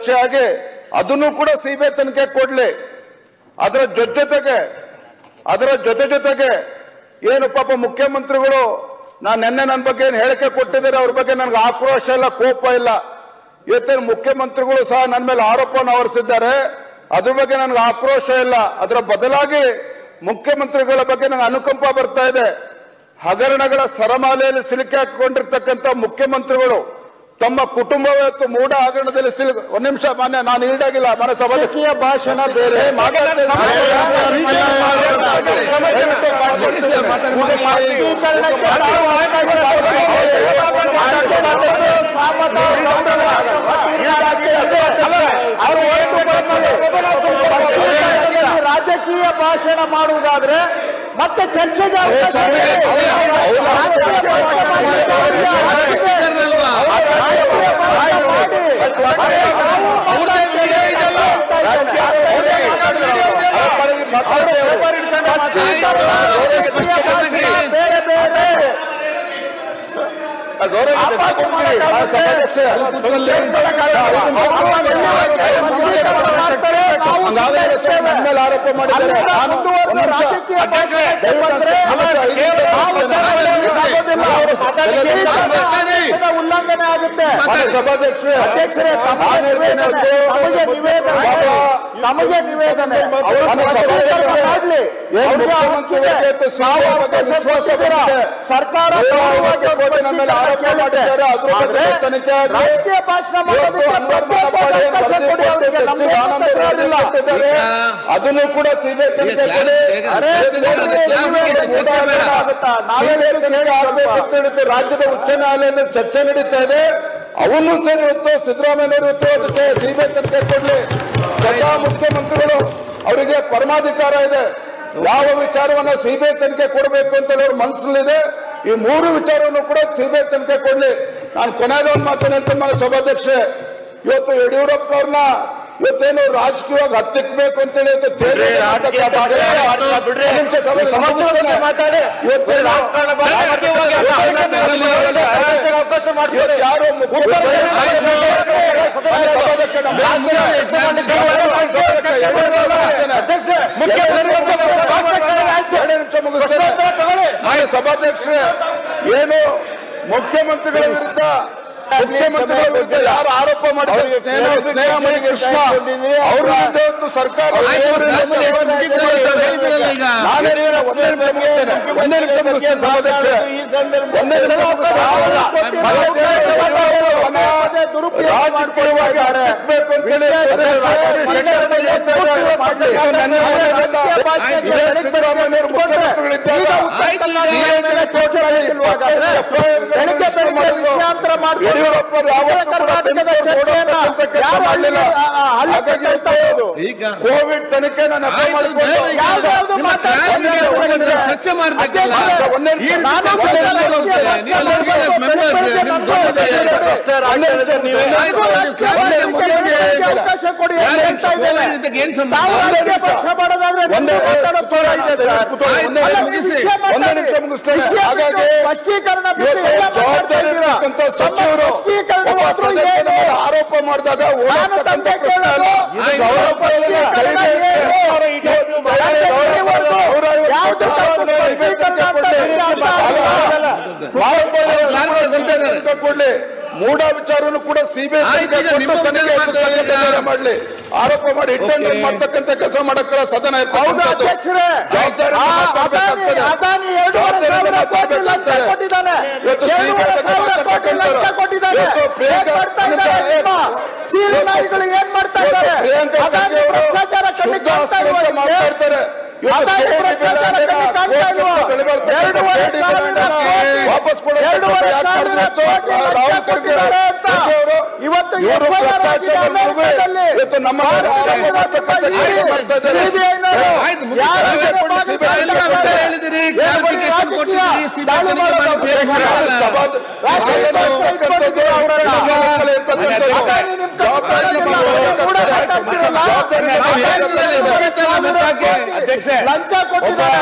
ಕಾರ್ಯದರ್ಶಿಯಾಗಿ ಅದನ್ನು ಕೂಡ ಸಿಬಿಐ ತನಿಖೆ ಕೊಡ್ಲಿ. ಅದರ ಜೊತೆಗೆ ಏನು ಪಾಪ ಮುಖ್ಯಮಂತ್ರಿಗಳು ನಾನು ನಿನ್ನೆ ನನ್ನ ಬಗ್ಗೆ ಏನು ಹೇಳಿಕೆ ಕೊಟ್ಟಿದ್ದಾರೆ, ಅವ್ರ ಬಗ್ಗೆ ನನಗೆ ಆಕ್ರೋಶ ಇಲ್ಲ, ಕೋಪ ಇಲ್ಲ. ಇವತ್ತೇನು ಮುಖ್ಯಮಂತ್ರಿಗಳು ಸಹ ನನ್ನ ಮೇಲೆ ಆರೋಪವನ್ನು ಹೊರಿಸಿದ್ದಾರೆ, ಅದ್ರ ಬಗ್ಗೆ ನನಗೆ ಆಕ್ರೋಶ ಇಲ್ಲ. ಅದರ ಬದಲಾಗಿ ಮುಖ್ಯಮಂತ್ರಿಗಳ ಬಗ್ಗೆ ನನಗೆ ಅನುಕಂಪ ಬರ್ತಾ ಇದೆ. ಹಗರಣಗಳ ಸರಮಾಲೆಯಲ್ಲಿ ಸಿಲುಕಿ ಹಾಕಿಕೊಂಡಿರ್ತಕ್ಕಂಥ ಮುಖ್ಯಮಂತ್ರಿಗಳು ತಮ್ಮ ಕುಟುಂಬವತ್ತು ಮೂಢ ಹಗರಣದಲ್ಲಿ ಒಂದ್ ನಿಮಿಷ ಮಾನ್ಯ, ನಾನು ಈಡಾಗಿಲ್ಲ ಮನೆ ಸಭಾಧ್ಯಕ್ಷೀಯ ಭಾಷಣ ಬೇರೆ ರಾಜಕೀಯ ಭಾಷಣ ಮಾಡುವುದಾದ್ರೆ ಮತ್ತೆ ಚರ್ಚೆಗೆ ಆರೋಪ ಮಾಡಿದ್ದಾರೆ. ಉಲ್ಲಂಘನೆ ಆಗುತ್ತೆ. ಅಧ್ಯಕ್ಷರೇ ತಮಗೆ ನಿವೇದನೆ ಸರ್ಕಾರ ರಾಜಕೀಯ ಭಾಷಣ ಅದನ್ನು ಕೂಡ ಸಿಬಿಐ ತನಿಖೆ ರಾಜ್ಯದ ಉಚ್ಚ ನ್ಯಾಯಾಲಯದಲ್ಲಿ ಚರ್ಚೆ ನಡೀತಾ ಇದೆ. ಅವನ್ನು ಸರಿ ಇವತ್ತು ಸಿದ್ದರಾಮಯ್ಯ ಅದಕ್ಕೆ ಸಿಬಿಐ ತನಿಖೆ ಕೊಡ್ಲಿ. ಸದಾ ಮುಖ್ಯಮಂತ್ರಿಗಳು ಅವರಿಗೆ ಪರಮಾಧಿಕಾರ ಇದೆ. ಯಾವ ವಿಚಾರವನ್ನ ಸಿಬಿಐ ತನಿಖೆ ಕೊಡಬೇಕು ಅಂತ ಅವ್ರ ಮನಸ್ಸಲ್ಲಿದೆ. ಈ ಮೂರು ವಿಚಾರವನ್ನು ಕೂಡ ಸಿಬಿಐ ತನಿಖೆ ಕೊಡ್ಲಿ. ನಾನು ಕೊನೆಯದ ಒಂದು ಮಾತನ್ನು ಹೇಳ್ತೇನೆ ಮಾನ್ಯ ಸಭಾಧ್ಯಕ್ಷೆ, ಇವತ್ತು ಯಡಿಯೂರಪ್ಪ ಅವ್ರನ್ನ ಇವತ್ತೇನು ರಾಜಕೀಯವಾಗಿ ಹತ್ತಿಕ್ಬೇಕು ಅಂತೇಳಿ ಸಭಾಧ್ಯಕ್ಷರೇ, ಏನು ಮುಖ್ಯಮಂತ್ರಿಗಳ ವಿರುದ್ಧ ಯಾರು ಆರೋಪ ಮಾಡಿದ್ದಾರೆ, ಸ್ನೇಹಮಣಿ ಕೃಷ್ಣ ಅವ್ರ ವಿರುದ್ಧ ಒಂದು ಸರ್ಕಾರ ಕೋವಿಡ್ ತನಿಖೆ ಚರ್ಚೆ ಸಚಿವರು ಆರೋಪ ಮಾಡಿದಾಗ ಕೊಡ್ಲಿ. ಮೂಢ ವಿಚಾರವನ್ನು ಕೂಡ ಸಿಬಿಐ ಮಾಡಲಿ. ಆರೋಪ ಮಾಡಿ ಇಟ್ಟಂಡ್ರೆ ಮಾಡ್ತಕ್ಕಂಥ ಕೆಲಸ ಮಾಡಕ್ಕಲ್ಲ ಸದನ ಏನ್ ಮಾಡ್ತಾ ಇದ್ದಾರೆ? ಮಾತಾಡ್ತಾರೆ. ವಾಪಸ್ ಇವತ್ತು ನಮ್ಮ ಲಂಚ ಕೊಟ್ಟಿದ್ದಾರೆ.